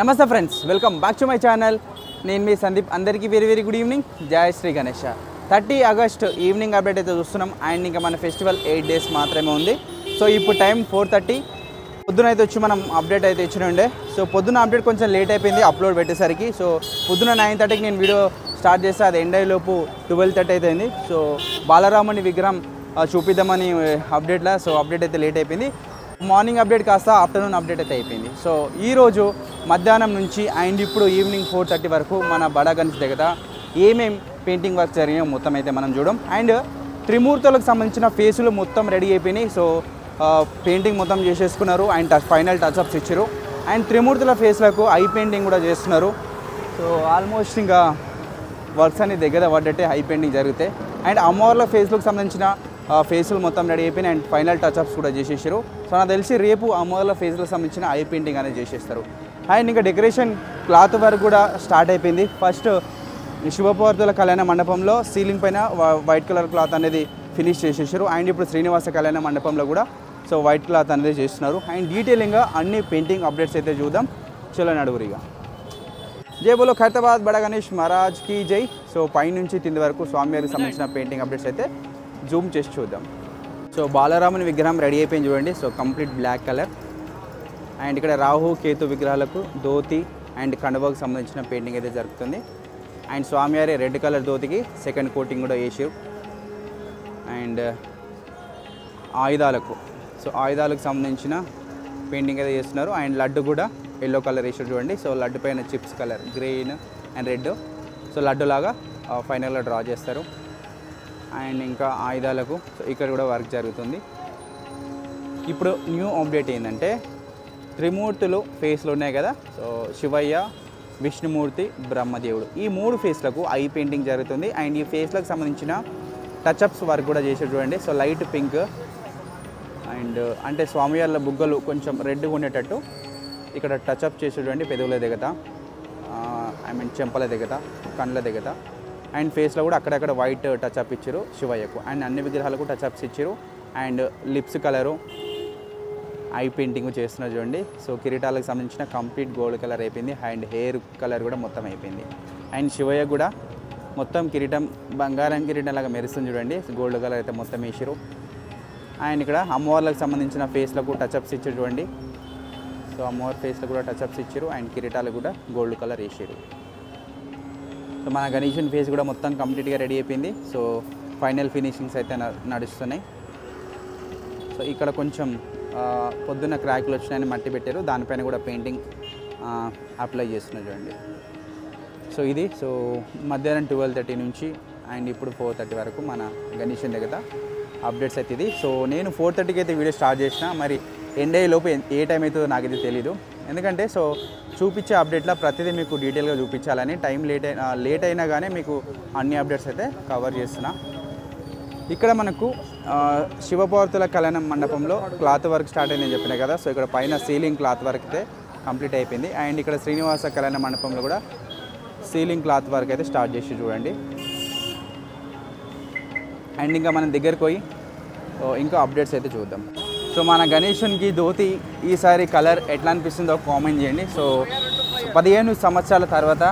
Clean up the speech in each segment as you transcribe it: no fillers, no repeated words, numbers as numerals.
నమస్తే friends, welcome back to my channel. నేను మీ సందీప్. అందరికీ వెరీ గుడ్ ఈవినింగ్. జై Shri Ganesha. 30 August evening update అయితే చూస్తున్నాం. అండ్ ఇంకా మన ఫెస్టివల్ 8 days మాత్రమే ఉంది. సో ఇప్పుడు టైం 4:30. పొద్దున అయితే వచ్చి మనం అప్డేట్ అయితే ఇచ్చిన ఉండే. సో పొద్దున అప్డేట్ కొంచెం లేట్ అయిపోయింది అప్లోడ్ పెట్టేసరికి. సో పొద్దున 9:30కి నేను వీడియో స్టార్ట్ చేస్తే అది ఎండ్ అయ్యేలోపు 12:30 అయితే అయింది. సో బాలరాముని విగ్రహం చూపిద్దామని అప్డేట్లో సో అప్డేట్ అయితే లేట్ అయిపోయింది. మార్నింగ్ అప్డేట్ కాస్త ఆఫ్టర్నూన్ అప్డేట్ అయితే అయిపోయింది. సో ఈరోజు మధ్యాహ్నం నుంచి అండ్ ఇప్పుడు ఈవినింగ్ 4:30 వరకు మన బడా గణేష్ దగ్గర ఏమేం పెయింటింగ్ వర్క్ జరిగినాయో మొత్తం అయితే మనం చూడం. అండ్ త్రిమూర్తులకు సంబంధించిన ఫేసులు మొత్తం రెడీ అయిపోయినాయి. సో పెయింటింగ్ మొత్తం చేసేసుకున్నారు అండ్ ఫైనల్ టచ్అప్స్ ఇచ్చారు. అండ్ త్రిమూర్తుల ఫేస్లకు ఐ పెయింటింగ్ కూడా చేస్తున్నారు. సో ఆల్మోస్ట్ ఇంకా వర్క్స్ అన్ని దగ్గర పడ్డట్టే ఐ పెయింటింగ్ జరుగుతాయి. అండ్ అమ్మవార్ల ఫేస్లకు సంబంధించిన ఫేసులు మొత్తం రెడీ అయిపోయినాయి అండ్ ఫైనల్ టచ్అప్స్ కూడా చేసేసారు. సో నాకు తెలిసి రేపు అమ్మవార్ల ఫేస్లకు సంబంధించిన ఐ పెయింటింగ్ అనేది చేసేస్తారు. అండ్ ఇంకా డెకరేషన్ క్లాత్ వర్క్ కూడా స్టార్ట్ అయిపోయింది. ఫస్ట్ శివపార్వతుల కళ్యాణ మండపంలో సీలింగ్ పైన వైట్ కలర్ క్లాత్ అనేది ఫినిష్ చేసేసారు. అండ్ ఇప్పుడు శ్రీనివాస కళ్యాణ మండపంలో కూడా సో వైట్ క్లాత్ అనేది చేస్తున్నారు. అండ్ డీటెయిలింగ్గా అన్ని పెయింటింగ్ అప్డేట్స్ అయితే చూద్దాం. చలో నడుగురిగా. జై బోలో ఖైరతాబాద్ బడా గణేష్ మహారాజ్ కి జై. సో పైనుంచి కింది వరకు స్వామివారికి సంబంధించిన పెయింటింగ్ అప్డేట్స్ అయితే జూమ్ చేసి చూద్దాం. సో బాలరాముని విగ్రహం రెడీ అయిపోయింది చూడండి. So complete black colour. And ఇక్కడ రాహు కేతు విగ్రహాలకు ధోతి అండ్ కండువాకు సంబంధించిన పెయింటింగ్ అయితే జరుగుతుంది. అండ్ స్వామివారి రెడ్ కలర్ ధోతికి సెకండ్ కోటింగ్ కూడా వేసారు. అండ్ ఆయుధాలకు సంబంధించిన పెయింటింగ్ అయితే చేస్తున్నారు. అండ్ లడ్డు కూడా ఎల్లో కలర్ వేసారు చూడండి. సో లడ్డు పైన chips colour green and red. So laddu లాగా ఫైనల్గా డ్రా చేస్తారు. అండ్ ఇంకా ఆయుధాలకు సో ఇక్కడ కూడా వర్క్ జరుగుతుంది. ఇప్పుడు న్యూ అప్డేట్ ఏంటంటే త్రిమూర్తులు ఫేస్లు ఉన్నాయి కదా. సో శివయ్య, విష్ణుమూర్తి, బ్రహ్మదేవుడు ఈ 3 ఫేస్లకు ఐ పెయింటింగ్ జరుగుతుంది. అండ్ ఈ ఫేస్లకు సంబంధించిన టచ్అప్స్ వర్క్ కూడా చేసారు చూడండి. సో లైట్ పింక్ అండ్ అంటే స్వామివార్ల బుగ్గలు కొంచెం రెడ్గా ఉండేటట్టు ఇక్కడ టచ్అప్ చేసారు చూడండి. పెదవుల దగ్గర చెంపల దగ్గర, కళ్ళ దగ్గర అండ్ ఫేస్లో కూడా అక్కడక్కడ వైట్ టచ్అప్ ఇచ్చారు శివయ్యకు. అండ్ అన్ని విగ్రహాలకు టచ్అప్స్ ఇచ్చారు. And lips colour I painting చేస్తున్నారు చూడండి. సో కిరీటాలకు సంబంధించిన కంప్లీట్ గోల్డ్ కలర్ అయిపోయింది. అండ్ హెయిర్ కలర్ కూడా మొత్తం అయిపోయింది. అండ్ శివయ్య కూడా మొత్తం కిరీటం బంగారం కిరీటం లాగా మెరుస్తుంది చూడండి. గోల్డ్ కలర్ అయితే మొత్తం వేసారు. అండ్ ఇక్కడ అమ్మవార్లకు సంబంధించిన ఫేస్లకు టచ్అప్స్ ఇచ్చారు చూడండి. సో అమ్మవారి ఫేస్లో కూడా టచ్అప్స్ ఇచ్చారు. అండ్ కిరీటాలు కూడా గోల్డ్ కలర్ వేసారు. సో మన గణేషన్ ఫేస్ కూడా మొత్తం కంప్లీట్గా రెడీ అయిపోయింది. సో ఫైనల్ ఫినిషింగ్స్ అయితే నడుస్తున్నాయి. సో ఇక్కడ కొంచెం పొద్దున్న క్రాక్లు వచ్చినాయని మట్టి పెట్టారు. దానిపైన కూడా పెయింటింగ్ అప్లై చేస్తున్నారు చూడండి. సో ఇది సో మధ్యాహ్నం 12:30 నుంచి అండ్ ఇప్పుడు 4:30 వరకు మన గణేషన్ దగ్గర అప్డేట్స్ అయితే ఇది. సో నేను 4:30కి అయితే వీడియో స్టార్ట్ చేసిన. మరి ఎండ్ అయ్యే లోపు ఏ టైం అవుతుందో నాకైతే తెలీదు. ఎందుకంటే సో చూపించే అప్డేట్లో ప్రతిదీ మీకు డీటెయిల్గా చూపించాలని టైం లేట్ అయినా కానీ మీకు అన్ని అప్డేట్స్ అయితే కవర్ చేస్తున్నా. ఇక్కడ మనకు శివపార్వతుల కళ్యాణ మండపంలో క్లాత్ వర్క్ స్టార్ట్ అయిందని చెప్పినా కదా. సో ఇక్కడ పైన సీలింగ్ క్లాత్ వర్క్ అయితే కంప్లీట్ అయిపోయింది. అండ్ ఇక్కడ శ్రీనివాస కళ్యాణ మండపంలో కూడా సీలింగ్ క్లాత్ వర్క్ అయితే స్టార్ట్ చేసి చూడండి. అండ్ ఇంకా మనం దగ్గరికి పోయి ఇంకా అప్డేట్స్ అయితే చూద్దాం. సో మన గణేషన్కి ధోతి ఈసారి కలర్ ఎట్లా అనిపిస్తుందో కామెంట్ చేయండి. సో 15 సంవత్సరాల తర్వాత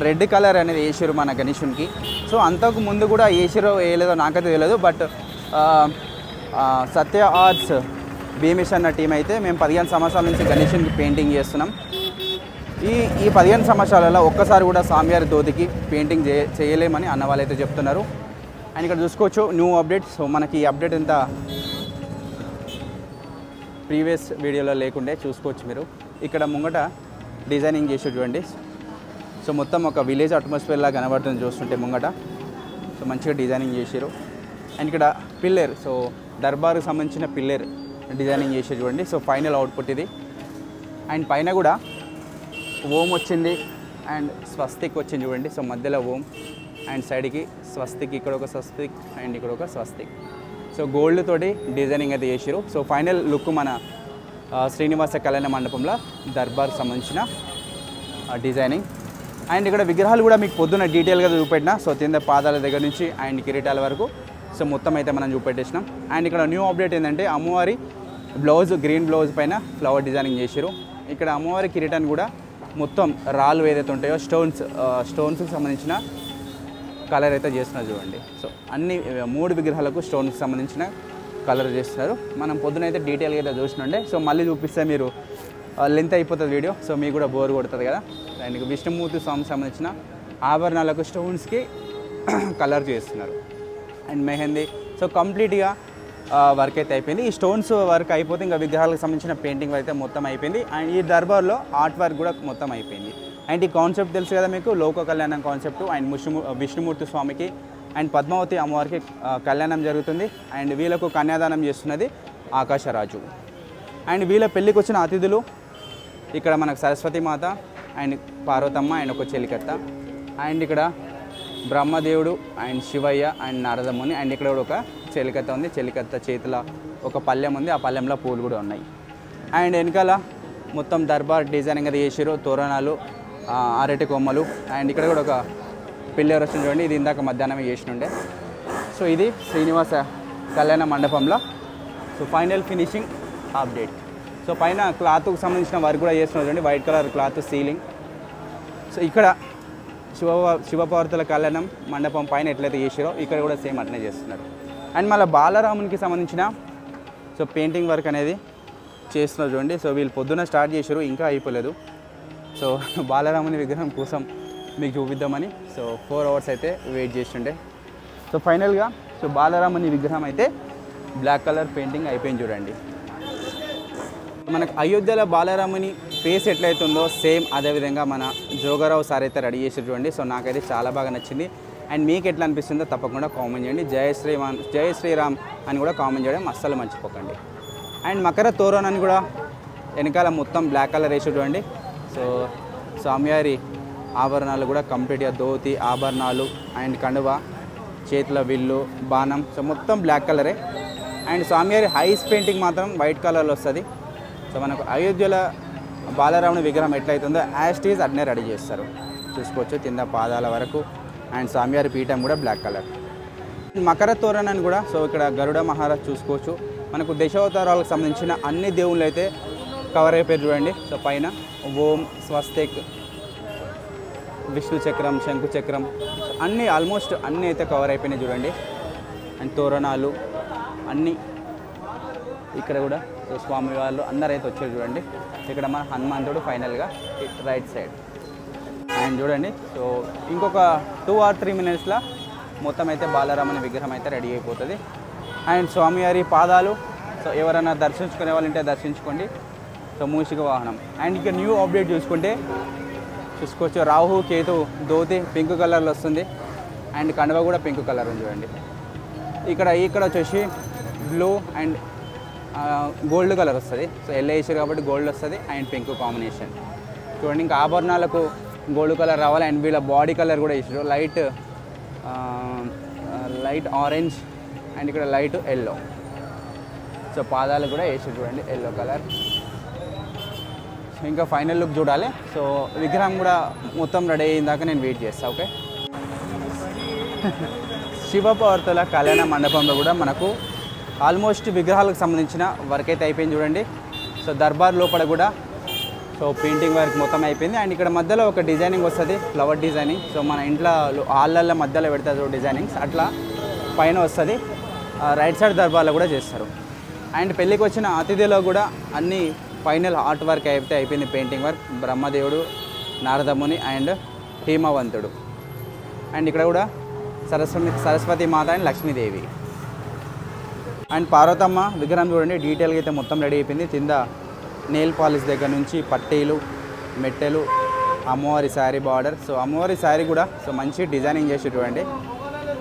రెడ్ కలర్ అనేది వేసారు మన గణేషన్కి. సో అంతకు ముందు కూడా వేసారో వేయలేదో నాకైతే తెలియదు. బట్ సత్య ఆర్ట్స్ భీమేష్ అన్న టీం అయితే మేము 15 సంవత్సరాల నుంచి గణేషన్కి పెయింటింగ్ చేస్తున్నాం. ఈ 15 సంవత్సరాలలో ఒక్కసారి కూడా స్వామివారి ధోతికి పెయింటింగ్ చేయలేమని అన్న వాళ్ళైతే చెప్తున్నారు. అండ్ ఇక్కడ చూసుకోవచ్చు న్యూ అప్డేట్. సో మనకి ఈ అప్డేట్ ఎంత ప్రీవియస్ వీడియోలో లేకుండే చూసుకోవచ్చు మీరు. ఇక్కడ ముంగట డిజైనింగ్ చేసి చూడండి. సో మొత్తం ఒక విలేజ్ అట్మాస్ఫియర్లా కనబడుతుంది చూస్తుంటే ముంగట. సో మంచిగా డిజైనింగ్ చేసారు. అండ్ ఇక్కడ పిల్లర్ సో దర్బార్కి సంబంధించిన పిల్లర్ డిజైనింగ్ చేసి చూడండి. సో ఫైనల్ అవుట్పుట్ ఇది. అండ్ పైన కూడా ఓం వచ్చింది అండ్ స్వస్తిక్ వచ్చింది చూడండి. సో మధ్యలో ఓం అండ్ సైడ్కి స్వస్తిక్, ఇక్కడ ఒక స్వస్తిక్ అండ్ ఇక్కడ ఒక స్వస్తిక్. సో గోల్డ్ తోటి డిజైనింగ్ అయితే చేసారు. సో ఫైనల్ లుక్ మన శ్రీనివాస కళ్యాణ మండపంలో దర్బార్కి సంబంధించిన డిజైనింగ్. అండ్ ఇక్కడ విగ్రహాలు కూడా మీకు పొద్దున్న డీటెయిల్గా చూపెట్టిన. సో కింద పాదాల దగ్గర నుంచి అండ్ కిరీటాల వరకు సో మొత్తం అయితే మనం చూపెట్టేసినాం. అండ్ ఇక్కడ న్యూ అప్డేట్ ఏంటంటే అమ్మవారి బ్లౌజ్ గ్రీన్ బ్లౌజ్ పైన ఫ్లవర్ డిజైనింగ్ చేసారు. ఇక్కడ అమ్మవారి కిరీటాన్ని కూడా మొత్తం రాళ్ళు ఏదైతే ఉంటాయో స్టోన్స్కి సంబంధించిన కలర్ అయితే చేస్తున్నారు చూడండి. సో అన్ని 3 విగ్రహాలకు స్టోన్కి సంబంధించిన కలర్ చేస్తున్నారు. మనం పొద్దున అయితే డీటెయిల్గా అయితే చూసినండే. సో మళ్ళీ చూపిస్తే మీరు లెంత్ అయిపోతుంది వీడియో, సో మీకు కూడా బోర్ కొడుతుంది కదా. అండ్ విష్ణుమూర్తి స్వామికి సంబంధించిన ఆభరణాలకు స్టోన్స్కి కలర్ చేస్తున్నారు. అండ్ మెహందీ, సో కంప్లీట్గా వర్క్ అయితే అయిపోయింది. ఈ స్టోన్స్ వర్క్ అయిపోతే ఇంకా విగ్రహాలకు సంబంధించిన పెయింటింగ్ అయితే మొత్తం అయిపోయింది. అండ్ ఈ దర్బార్లో ఆర్ట్ వర్క్ కూడా మొత్తం అయిపోయింది. అండ్ ఈ కాన్సెప్ట్ తెలుసు కదా మీకు, లోక కళ్యాణం కాన్సెప్ట్. అండ్ విష్ణుమూర్తి స్వామికి అండ్ పద్మావతి అమ్మవారికి కళ్యాణం జరుగుతుంది. అండ్ వీళ్ళకు కన్యాదానం చేస్తున్నది ఆకాశరాజు. అండ్ వీళ్ళ పెళ్ళికి వచ్చిన అతిథులు ఇక్కడ మనకు సరస్వతి మాత అండ్ పార్వతమ్మ అండ్ ఒక చెలికత్త. అండ్ ఇక్కడ బ్రహ్మదేవుడు and Shivayya and Naradamuni. And ఇక్కడ కూడా ఒక చెలికత్త ఉంది. చెలికత్త చేతిలో ఒక పళ్ళెం ఉంది, ఆ పళ్ళెంలో పూలు కూడా ఉన్నాయి. అండ్ వెనకాల మొత్తం దర్బార్ డిజైనింగ్ అది చేసారు, తోరణాలు, అరటి కొమ్మలు. అండ్ ఇక్కడ కూడా ఒక పిల్లర్ వస్తుంది చూడండి, ఇది ఇందాక మధ్యాహ్నమే చేసినుండే. సో ఇది శ్రీనివాస కళ్యాణ మండపంలో so final finishing update. So పైన క్లాత్కు సంబంధించిన వర్క్ కూడా చేస్తున్నారు చూడండి, white colour cloth ceiling. So ఇక్కడ శివపార్వతుల కళ్యాణం మండపం పైన ఎట్లయితే చేసారో ఇక్కడ కూడా సేమ్ అట్లనే చేస్తున్నారు. అండ్ మళ్ళీ బాలరామునికి సంబంధించిన సో పెయింటింగ్ వర్క్ అనేది చేస్తున్నారు చూడండి. సో వీళ్ళు పొద్దున్న స్టార్ట్ చేశారు, ఇంకా అయిపోలేదు. సో బాలరాముని విగ్రహం కోసం మీకు చూపిద్దామని సో 4 hours అయితే వెయిట్ చేస్తుండే. సో ఫైనల్గా సో బాలరాముని విగ్రహం అయితే బ్లాక్ కలర్ పెయింటింగ్ అయిపోయింది చూడండి. మనకు అయోధ్యలో బాలరాముని ఫేస్ ఎట్లయితుందో సేమ్ అదేవిధంగా మన జోగారావు సార్ అయితే రెడీ చేసి చూడండి. సో నాకైతే చాలా బాగా నచ్చింది. అండ్ మీకు ఎట్లా అనిపిస్తుందో తప్పకుండా కామెంట్ చేయండి. జై శ్రీరామ్ అని కూడా కామెంట్ చేయడం అస్సలు మర్చిపోకండి. అండ్ మకర తోరణాన్ని కూడా వెనకాల మొత్తం బ్లాక్ కలర్ వేసి చూడండి. సో స్వామివారి ఆభరణాలు కూడా కంప్లీట్గా ధోతి ఆభరణాలు అండ్ కండువ, చేతుల విల్లు, బాణం, సో మొత్తం బ్లాక్ కలరే. అండ్ స్వామివారి హైస్ పెయింటింగ్ మాత్రం వైట్ కలర్లో వస్తుంది. సో మనకు అయోధ్యలో బాలరాముని విగ్రహం ఎట్లయితుందో యాస్టీజ్ అట్నే రెడీ చేస్తారు, చూసుకోవచ్చు కింద పాదాల వరకు. అండ్ స్వామివారి పీఠం కూడా బ్లాక్ కలర్. మకర తోరణాన్ని కూడా సో ఇక్కడ గరుడ మహారాజ్ చూసుకోవచ్చు. మనకు దశావతారాలకు సంబంధించిన అన్ని దేవుళ్ళు అయితే కవర్ అయిపోయారు చూడండి. సో పైన ఓం, స్వస్తిక్, విష్ణు చక్రం, శంకు చక్రం అన్నీ ఆల్మోస్ట్ అన్నీ అయితే కవర్ అయిపోయినాయి చూడండి. అండ్ తోరణాలు అన్నీ ఇక్కడ కూడా సో స్వామి వాళ్ళు అందరూ అయితే వచ్చారు చూడండి. ఇక్కడ మన హనుమంతుడు ఫైనల్గా రైట్ సైడ్. అండ్ చూడండి సో ఇంకొక 2 or 3 minutesలో మొత్తం అయితే బాలరాముని విగ్రహం అయితే రెడీ అయిపోతుంది. అండ్ స్వామివారి పాదాలు సో ఎవరైనా దర్శించుకునే వాళ్ళు ఉంటే దర్శించుకోండి. సో మూషిక వాహనం. అండ్ ఇక న్యూ అప్డేట్ చూసుకోవచ్చు, రాహు కేతు ధోతి పింక్ కలర్లో వస్తుంది. అండ్ కండువ కూడా పింక్ కలర్ ఉంది చూడండి. ఇక్కడ వచ్చేసి బ్లూ అండ్ గోల్డ్ కలర్ వస్తుంది. సో ఎల్లో వేసారు కాబట్టి గోల్డ్ వస్తుంది అండ్ పింక్ కాంబినేషన్ చూడండి. ఇంకా ఆభరణాలకు గోల్డ్ కలర్ రావాలి. అండ్ వీళ్ళ బాడీ కలర్ కూడా వేసారు, లైట్ ఆరెంజ్ అండ్ ఇక్కడ లైట్ ఎల్లో. సో పాదాలు కూడా వేసారు చూడండి ఎల్లో కలర్. ఇంకా ఫైనల్ లుక్ చూడాలి. సో విగ్రహం కూడా మొత్తం రెడీ అయ్యిందాక నేను వెయిట్ చేస్తాను. ఓకే, శివపార్వతుల కళ్యాణ మండపంలో కూడా మనకు ఆల్మోస్ట్ విగ్రహాలకు సంబంధించిన వర్క్ అయితే అయిపోయింది చూడండి. సో దర్బార్ లోపల కూడా సో పెయింటింగ్ వర్క్ మొత్తం అయిపోయింది. అండ్ ఇక్కడ మధ్యలో ఒక డిజైనింగ్ వస్తుంది, ఫ్లవర్ డిజైనింగ్. సో మన ఇంట్లో హాళ్ళల్లో మధ్యలో పెడతారు డిజైనింగ్స్, అట్లా పైన వస్తుంది. రైట్ సైడ్ దర్బార్లో కూడా చేస్తారు. అండ్ పెళ్ళికి వచ్చిన అతిథిలో కూడా అన్ని ఫైనల్ ఆర్ట్ వర్క్ అయితే అయిపోయింది, పెయింటింగ్ వర్క్. బ్రహ్మదేవుడు, నారదముని అండ్ హేమవంతుడు. అండ్ ఇక్కడ కూడా సరస్వతి మాత అండ్ లక్ష్మీదేవి అండ్ పార్వతమ్మ విగ్రహం చూడండి. డీటెయిల్గా అయితే మొత్తం రెడీ అయిపోయింది. కింద నెయిల్ పాలిష్ దగ్గర నుంచి పట్టీలు, మెట్టెలు, అమ్మవారి శారీ బార్డర్. సో అమ్మవారి శారీ కూడా సో మంచి డిజైనింగ్ చేసి చూడండి.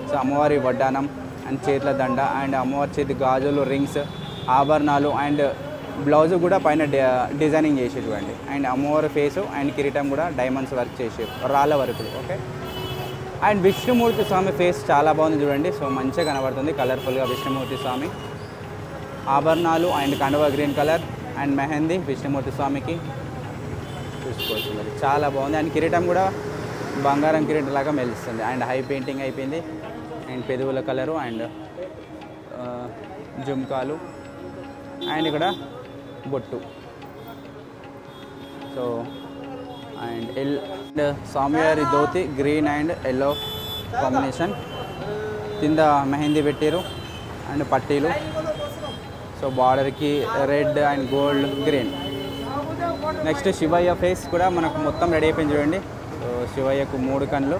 సో అమ్మవారి వడ్డానం అండ్ చేతుల దండ అండ్ అమ్మవారి చేతి గాజులు, రింగ్స్, ఆభరణాలు అండ్ బ్లౌజ్ కూడా పైన డిజైనింగ్ చేసి చూడండి. అండ్ అమ్మవారి ఫేసు అండ్ కిరీటం కూడా డైమండ్స్ వర్క్ చేసి రాళ్ళ వర్కులు. ఓకే, అండ్ విష్ణుమూర్తి స్వామి ఫేస్ చాలా బాగుంది చూడండి. సో మంచిగా కనబడుతుంది కలర్ఫుల్గా విష్ణుమూర్తి స్వామి. ఆభరణాలు అండ్ కండువ green colour and mehndi Vishnumurthy స్వామికి చూసుకోవచ్చు, మరి చాలా బాగుంది. అండ్ కిరీటం కూడా బంగారం కిరీటం లాగా మెలుస్తుంది. అండ్ హై పెయింటింగ్ అయిపోయింది. అండ్ పెదవుల కలరు అండ్ జుమ్కాలు అండ్ ఇక్కడ బొట్టు. సో అండ్ స్వామివారి dhoti green and yellow combination, కింద మెహందీ పెట్టారు అండ్ పట్టీలు. సో బార్డర్కి red and gold green. Next Shivayya face కూడా మనకు మొత్తం రెడీ అయిపోయింది చూడండి. సో శివయ్యకు 3 కళ్ళు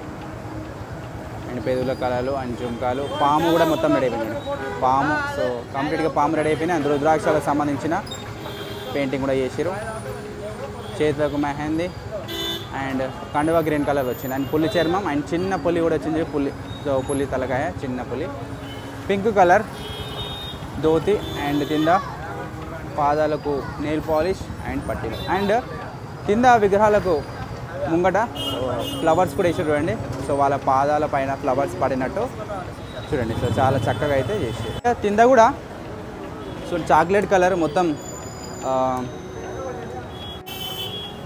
అండ్ పెదవుల కళలు అండ్ జుంకాలు, పాము కూడా మొత్తం రెడీ అయిపోయింది. పాము, సో కంప్లీట్గా పాము రెడీ అయిపోయింది. అండ్ రుద్రాక్షలకు సంబంధించిన పెయింటింగ్ కూడా చేసారు. చేతులకు మెహందీ అండ్ కండువా గ్రీన్ కలర్ వచ్చింది. అండ్ పులి చర్మం అండ్ చిన్న పులి కూడా వచ్చింది. పులి, సో పులి తలకాయ, చిన్న పులి. పింక్ కలర్ ధోతి అండ్ కింద పాదాలకు నెయిల్ పాలిష్ అండ్ పట్టీలు. అండ్ కింద విగ్రహాలకు ముంగట ఫ్లవర్స్ కూడా వేసారు చూడండి. సో వాళ్ళ పాదాల పైన ఫ్లవర్స్ పడినట్టు చూడండి. సో చాలా చక్కగా అయితే చేసారు. కింద కూడా సో చాక్లెట్ కలర్ మొత్తం,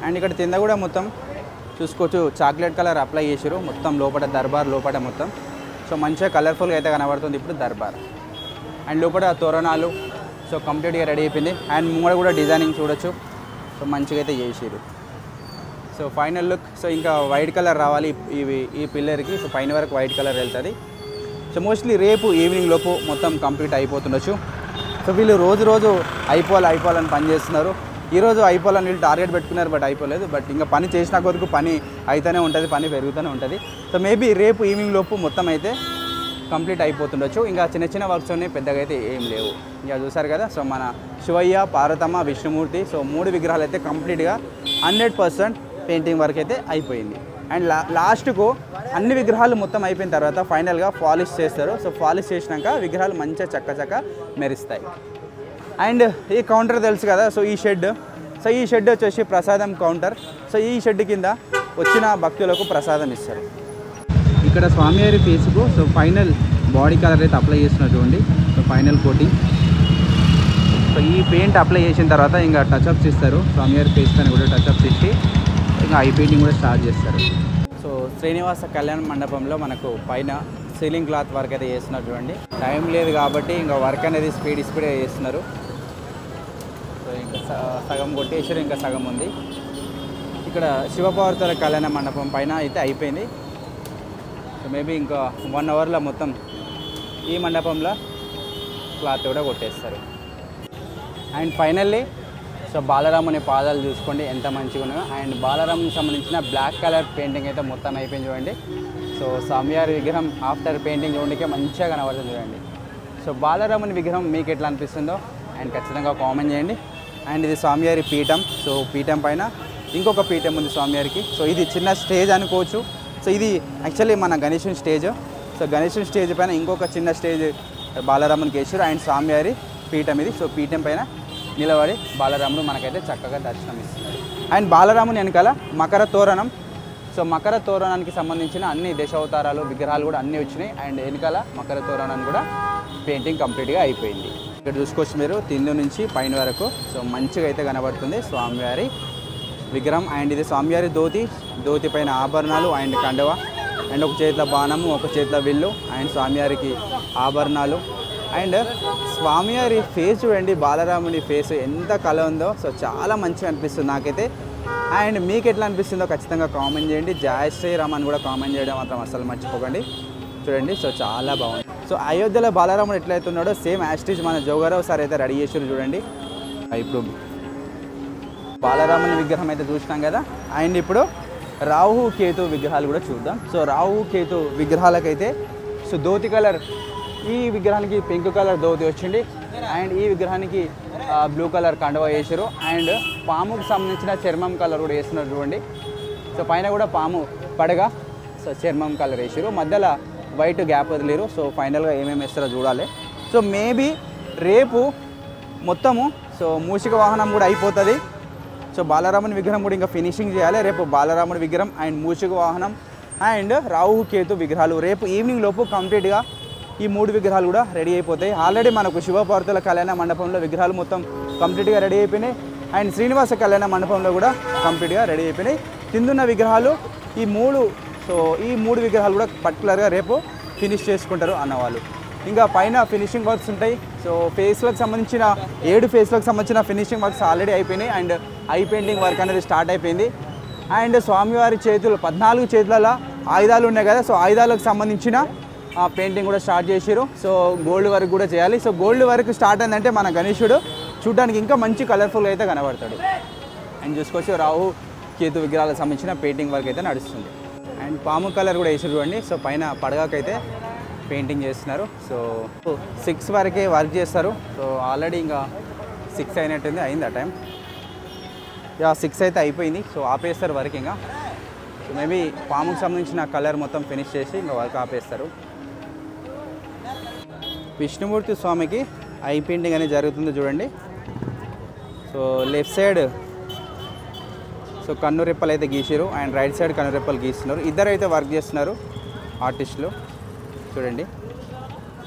అండ్ ఇక్కడ కింద కూడా మొత్తం చూసుకోవచ్చు చాక్లెట్ కలర్ అప్లై చేసారు మొత్తం లోపల, దర్బార్ లోపల మొత్తం. సో మంచిగా కలర్ఫుల్గా అయితే కనబడుతుంది ఇప్పుడు దర్బార్. అండ్ లోపల తోరణాలు సో కంప్లీట్గా రెడీ అయిపోయింది. అండ్ ముంగడ కూడా డిజైనింగ్ చూడొచ్చు. సో మంచిగా అయితే చేసారు. So final look. సో ఇంకా వైట్ కలర్ రావాలి ఈ పిల్లర్కి. సో పైన వరకు వైట్ కలర్ వెళ్తుంది. సో మోస్ట్లీ రేపు ఈవినింగ్ లోపు మొత్తం కంప్లీట్ అయిపోతుండొచ్చు. సో వీళ్ళు రోజు అయిపోవాలని పని చేస్తున్నారు. ఈరోజు అయిపోవాలని వీళ్ళు టార్గెట్ పెట్టుకున్నారు, బట్ అయిపోలేదు. బట్ ఇంకా పని చేసిన కొరకు పని అయితేనే ఉంటుంది, పని పెరుగుతూనే ఉంటుంది. సో మేబీ రేపు ఈవినింగ్ లోపు మొత్తం అయితే కంప్లీట్ అయిపోతుండొచ్చు. ఇంకా చిన్న వర్క్స్ ఉన్నాయి, పెద్దగా అయితే ఏం లేవు. ఇంకా చూసారు కదా. సో మన శివయ్య, పార్వతమ్మ, విష్ణుమూర్తి, సో 3 విగ్రహాలు అయితే కంప్లీట్గా 100% పెయింటింగ్ వర్క్ అయితే అయిపోయింది. అండ్ లాస్ట్కు అన్ని విగ్రహాలు మొత్తం అయిపోయిన తర్వాత ఫైనల్గా పాలిష్ చేస్తారు. సో పాలిష్ చేసినాక విగ్రహాలు మంచిగా చక్క మెరుస్తాయి. అండ్ ఈ కౌంటర్ తెలుసు కదా. సో ఈ షెడ్ వచ్చేసి ప్రసాదం కౌంటర్. సో ఈ షెడ్ కింద వచ్చిన భక్తులకు ప్రసాదం ఇస్తారు. ఇక్కడ స్వామివారి ఫేస్కు సో ఫైనల్ బాడీ కలర్ అయితే అప్లై చేస్తున్నారు చూడండి. So final coating. సో ఈ పెయింట్ అప్లై చేసిన తర్వాత ఇంకా టచ్అప్స్ ఇస్తారు. స్వామివారి ఫేస్ కానీ కూడా టచ్అప్స్ ఇచ్చి ఇంకా ఐ పెయింటింగ్ కూడా స్టార్ట్ చేస్తారు. సో శ్రీనివాస కళ్యాణ మండపంలో మనకు పైన సీలింగ్ క్లాత్ వర్క్ అయితే చేస్తున్నారు చూడండి. టైం లేదు కాబట్టి ఇంకా వర్క్ అనేది స్పీడ్గా చేస్తున్నారు. సో ఇంకా సగం కొట్టేసారు, ఇంకా సగం ఉంది. ఇక్కడ శివపార్వతుల కళ్యాణ మండపం పైన అయితే అయిపోయింది. సో మేబీ ఇంకా 1 అవర్లో మొత్తం ఈ మండపంలో క్లాత్ కూడా కొట్టేస్తారు. అండ్ ఫైనల్లీ సో బాలరాముని పాదాలు చూసుకోండి ఎంత మంచిగా ఉన్నాయో. అండ్ బాలరామునికి సంబంధించిన బ్లాక్ కలర్ పెయింటింగ్ అయితే మొత్తం అయిపోయింది చూడండి. సో స్వామివారి విగ్రహం ఆఫ్టర్ పెయింటింగ్ చూడడానికి మంచిగా కనబడుతుంది చూడండి. సో బాలరాముని విగ్రహం మీకు ఎట్లా అనిపిస్తుందో అండ్ ఖచ్చితంగా కామెంట్ చేయండి. అండ్ ఇది స్వామివారి పీఠం. సో పీఠం పైన ఇంకొక పీఠం ఉంది స్వామివారికి. సో ఇది చిన్న స్టేజ్ అనుకోవచ్చు. సో ఇది యాక్చువల్లీ మన గణేశుని స్టేజ్. సో గణేశుని స్టేజ్ పైన ఇంకొక చిన్న స్టేజ్ బాలరామునికి వేసారు. అండ్ స్వామివారి పీఠం ఇది. సో పీఠం పైన నిలబడి బాలరాముడు మనకైతే చక్కగా దర్శనం ఇస్తున్నారు. అండ్ బాలరాముని వెనకాల మకర తోరణం. సో మకర తోరణానికి సంబంధించిన అన్ని దశావతారాలు విగ్రహాలు కూడా అన్నీ వచ్చినాయి. అండ్ వెనకాల మకర తోరణాన్ని కూడా పెయింటింగ్ కంప్లీట్గా అయిపోయింది. ఇక్కడ చూసుకోవచ్చు మీరు తిందు నుంచి పైన వరకు. సో మంచిగా అయితే కనబడుతుంది స్వామివారి విగ్రహం. అండ్ ఇది స్వామివారి ధోతి పైన ఆభరణాలు అండ్ కండవ అండ్ ఒక చేతిలో బాణము, ఒక చేతిలో విల్లు అండ్ స్వామివారికి ఆభరణాలు. అండ్ స్వామివారి ఫేస్ చూడండి, బాలరాముని ఫేస్ ఎంత కళ ఉందో. సో చాలా మంచిగా అనిపిస్తుంది నాకైతే. అండ్ మీకు ఎట్లా అనిపిస్తుందో ఖచ్చితంగా కామెంట్ చేయండి. జై శ్రీరామ్ అని కూడా కామెంట్ చేయడం మాత్రం అసలు మర్చిపోకండి. చూడండి సో చాలా బాగుంది. సో అయోధ్యలో బాలరాముడు ఎట్లయితే ఉన్నాడో సేమ్ యాస్టీజ్ మన జోగారావు సార్ అయితే రెడీ చేసారు చూడండి. ఇప్పుడు బాలరాముని విగ్రహం అయితే చూసినాం కదా. అండ్ ఇప్పుడు రాహు కేతు విగ్రహాలు కూడా చూద్దాం. సో రాహు కేతు విగ్రహాలకైతే సో ధోతి కలర్, ఈ విగ్రహానికి పింక్ కలర్ ధోతి వచ్చింది. అండ్ ఈ విగ్రహానికి బ్లూ కలర్ కండువా వేసారు. అండ్ పాముకు సంబంధించిన చర్మం కలర్ కూడా వేస్తున్నారు చూడండి. సో పైన కూడా పాము పడగ, సో చర్మం కలర్ వేసారు. మధ్యలో వైట్ గ్యాప్ వదిలేరు. సో ఫైనల్గా ఏమేమి వేస్తారో చూడాలి. సో మేబీ రేపు మొత్తము సో మూషిక వాహనం కూడా అయిపోతుంది. సో బాలరాముని విగ్రహం కూడా ఇంకా ఫినిషింగ్ చేయాలి. రేపు బాలరాముని విగ్రహం అండ్ మూషిక వాహనం అండ్ రాహు కేతు విగ్రహాలు రేపు ఈవినింగ్ లోపు కంప్లీట్గా ఈ 3 విగ్రహాలు కూడా రెడీ అయిపోతాయి. ఆల్రెడీ మనకు శివపార్వతుల కళ్యాణ మండపంలో విగ్రహాలు మొత్తం కంప్లీట్గా రెడీ అయిపోయినాయి. అండ్ శ్రీనివాస కళ్యాణ మండపంలో కూడా కంప్లీట్గా రెడీ అయిపోయినాయి. కిందున్న విగ్రహాలు ఈ 3 విగ్రహాలు కూడా పర్టికులర్గా రేపు ఫినిష్ చేసుకుంటారు అన్నవాళ్ళు. ఇంకా పైన ఫినిషింగ్ వర్క్స్ ఉంటాయి. సో ఫేస్లకు సంబంధించిన 7 ఫేస్లకు సంబంధించిన ఫినిషింగ్ వర్క్స్ ఆల్రెడీ అయిపోయినాయి. అండ్ ఐ పెయింటింగ్ వర్క్ అనేది స్టార్ట్ అయిపోయింది. అండ్ స్వామివారి చేతులు 14 చేతులలో ఆయుధాలు ఉన్నాయి కదా, సో ఆయుధాలకు సంబంధించిన పెయింటింగ్ కూడా స్టార్ట్ చేసారు. సో గోల్డ్ వర్క్ కూడా చేయాలి. సో గోల్డ్ వర్క్ స్టార్ట్ అయిందంటే మన గణేశుడు చూడడానికి ఇంకా మంచి కలర్ఫుల్గా అయితే కనబడతాడు. అండ్ చూసుకోవచ్చు రాహు కేతు విగ్రహాలకు సంబంధించిన పెయింటింగ్ వర్క్ అయితే నడుస్తుంది. అండ్ పాము కలర్ కూడా వేసారు చూడండి. సో పైన పడగాకైతే పెయింటింగ్ చేస్తున్నారు. సో 6 వరకే వర్క్ చేస్తారు. సో ఆల్రెడీ ఇంకా 6 అయినట్టుంది, అయింది ఆ టైం. 6 అయితే అయిపోయింది. సో ఆపేస్తారు వర్క్ ఇంకా. సో మేబీ పాముకు సంబంధించిన కలర్ మొత్తం ఫినిష్ చేసి ఇంకా వర్క్ ఆపేస్తారు. విష్ణుమూర్తి స్వామికి ఐ పెయింటింగ్ అనేది జరుగుతుంది చూడండి. సో లెఫ్ట్ సైడ్ సో కన్ను రెప్పలు అయితే గీసారు అండ్ రైట్ సైడ్ కన్ను రెప్పలు గీస్తున్నారు. ఇద్దరు అయితే వర్క్ చేస్తున్నారు ఆర్టిస్టులు చూడండి.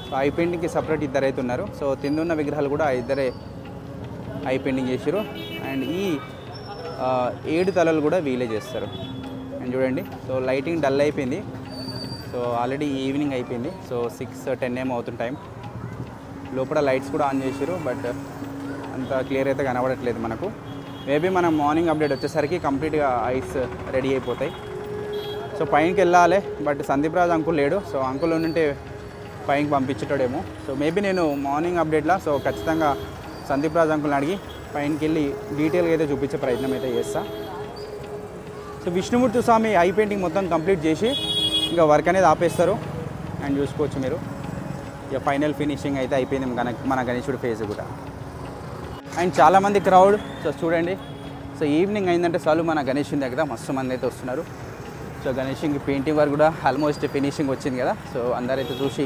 సో ఐ పెయింటింగ్కి సపరేట్ ఇద్దరు అయితే ఉన్నారు. సో తిందున్న విగ్రహాలు కూడా ఇద్దరే ఐ పెయింటింగ్ చేసారు. అండ్ ఈ 7 తలలు కూడా వీలే చేస్తారు. అండ్ చూడండి సో లైటింగ్ డల్ అయిపోయింది. సో ఆల్రెడీ ఈవినింగ్ అయిపోయింది. సో 6-10 AM అవుతుంది టైం. లోపల లైట్స్ కూడా ఆన్ చేసారు, బట్ అంత క్లియర్ అయితే కనబడట్లేదు మనకు. మేబీ మనం మార్నింగ్ అప్డేట్ వచ్చేసరికి కంప్లీట్గా ఐస్ రెడీ అయిపోతాయి. సో పైనకి వెళ్ళాలి, బట్ సందీప్ రాజ్ అంకుల్ లేడు. సో అంకుల్ ఉంటే పైనకి పంపించేటాడేమో. సో మేబీ నేను మార్నింగ్ అప్డేట్లో సో ఖచ్చితంగా సందీప్ రాజ్ అంకుల్ని అడిగి పైనకి వెళ్ళి డీటెయిల్గా అయితే చూపించే ప్రయత్నం అయితే చేస్తా. సో విష్ణుమూర్తి స్వామి ఐ పెయింటింగ్ మొత్తం కంప్లీట్ చేసి ఇంకా వర్క్ అనేది ఆపేస్తారు. అండ్ చూసుకోవచ్చు మీరు ఇక ఫైనల్ ఫినిషింగ్ అయితే అయిపోయింది మన గణేశుడి ఫేస్ కూడా. అండ్ చాలామంది క్రౌడ్ సో చూడండి. సో ఈవినింగ్ అయిందంటే చాలు మన గణేశుని దగ్గర మస్తు మంది అయితే వస్తున్నారు. సో గణేశునికి పెయింటింగ్ వర్క్ కూడా ఆల్మోస్ట్ ఫినిషింగ్ వచ్చింది కదా. సో అందరైతే చూసి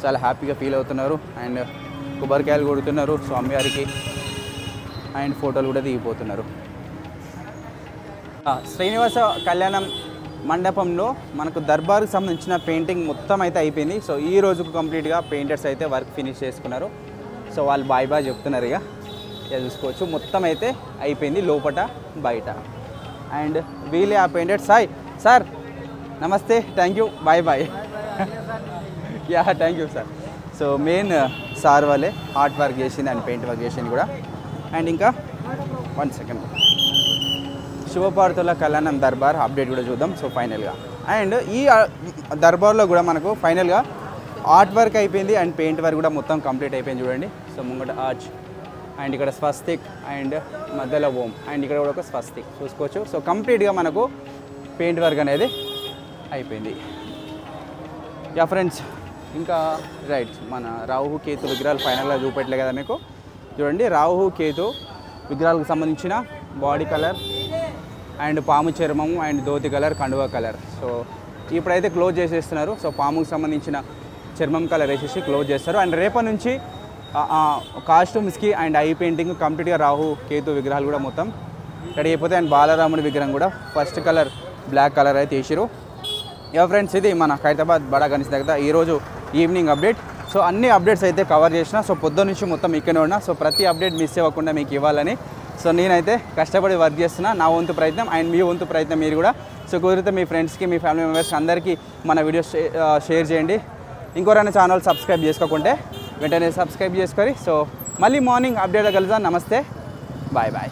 చాలా హ్యాపీగా ఫీల్ అవుతున్నారు. అండ్ కొబ్బరికాయలు కొడుతున్నారు స్వామివారికి. అండ్ ఫోటోలు కూడా దిగిపోతున్నారు. శ్రీనివాస కళ్యాణం మండపంలో మనకు దర్బార్కి సంబంధించిన పెయింటింగ్ మొత్తం అయితే అయిపోయింది. సో ఈ రోజుకు కంప్లీట్గా పెయింటర్స్ అయితే వర్క్ ఫినిష్ చేసుకున్నారు. సో వాళ్ళు బాయ్ చెప్తున్నారు. ఇక చూసుకోవచ్చు మొత్తం అయితే అయిపోయింది లోపల బయట. అండ్ వీళ్ళే ఆ పెయింటర్స్. సార్ నమస్తే, thank you, bye. Ya thank you sir. So main sir వాళ్ళే ఆర్ట్ వర్క్ చేసింది అండ్ పెయింట్ వర్క్ చేసింది కూడా. అండ్ ఇంకా 1 సెకండ్ శివపార్వతుల కళ్యాణం దర్బార్ అప్డేట్ కూడా చూద్దాం. సో ఫైనల్గా అండ్ ఈ దర్బార్లో కూడా మనకు ఫైనల్గా ఆర్ట్ వర్క్ అయిపోయింది అండ్ పెయింట్ వర్క్ కూడా మొత్తం కంప్లీట్ అయిపోయింది చూడండి. సో ముంగట ఆర్చ్ అండ్ ఇక్కడ స్వస్తిక్ అండ్ మధ్యలో ఓం అండ్ ఇక్కడ కూడా ఒక స్వస్తిక్ చూసుకోవచ్చు. సో కంప్లీట్గా మనకు పెయింట్ వర్క్ అనేది అయిపోయింది. యా ఫ్రెండ్స్, ఇంకా రైట్ మన రాహు కేతు విగ్రహాలు ఫైనల్గా చూపెట్టలే కదా మీకు. చూడండి రాహు కేతు విగ్రహాలకు సంబంధించిన బాడీ కలర్ అండ్ పాము చర్మము అండ్ ధోతి కలర్, కండువా కలర్. సో ఇప్పుడైతే క్లోజ్ చేసేస్తున్నారు. సో పాముకు సంబంధించిన చర్మం కలర్ వేసేసి క్లోజ్ చేస్తారు. అండ్ రేపటి నుంచి కాస్ట్యూమ్స్కి అండ్ ఐ పెయింటింగ్ కంప్లీట్గా రాహు కేతు విగ్రహాలు కూడా మొత్తం రెడీ అయిపోతాయి. అండ్ బాలరాముడి విగ్రహం కూడా ఫస్ట్ కలర్ బ్లాక్ కలర్ అయితే వేసారు. యా ఫ్రెండ్స్, ఇది మన ఖైరతాబాద్ బడా గణేష్ దగ్గర ఈరోజు ఈవినింగ్ అప్డేట్. సో అన్ని అప్డేట్స్ అయితే కవర్ చేసిన. సో పొద్దున్న నుంచి మొత్తం ఇక్కడే ఉన్నా. సో ప్రతి అప్డేట్ మిస్ అవ్వకుండా మీకు ఇవ్వాలని సో నేనైతే కష్టపడి వర్క్ చేస్తున్నా, నా వంతు ప్రయత్నం. అండ్ మీ వంతు ప్రయత్నం మీరు కూడా. సో కుదిరితే మీ ఫ్రెండ్స్కి, మీ ఫ్యామిలీ మెంబర్స్కి అందరికీ మన వీడియోస్ షేర్ చేయండి. ఇంకోరైనా ఛానల్ సబ్స్క్రైబ్ చేసుకోకుంటే వెంటనే సబ్స్క్రైబ్ చేసుకొని. సో మళ్ళీ మార్నింగ్ అప్డేట్ కలుద్దాం. నమస్తే, బాయ్.